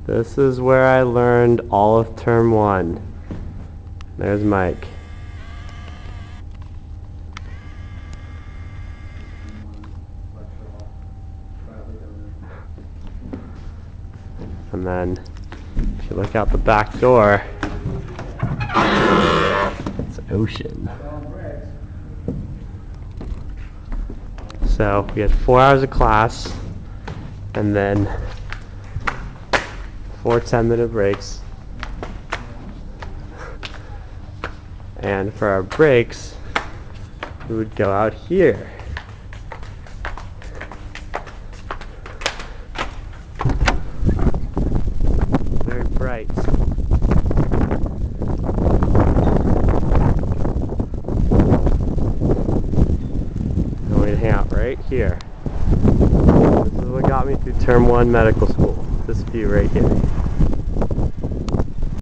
This is where I learned all of term 1. There's Mike. And then if you look out the back door, it's ocean. So we had 4 hours of class and then 4 10-minute breaks. And for our breaks, we would go out here. Very bright. And we'd hang out right here. This is what got me through term 1 medical school. This view right here.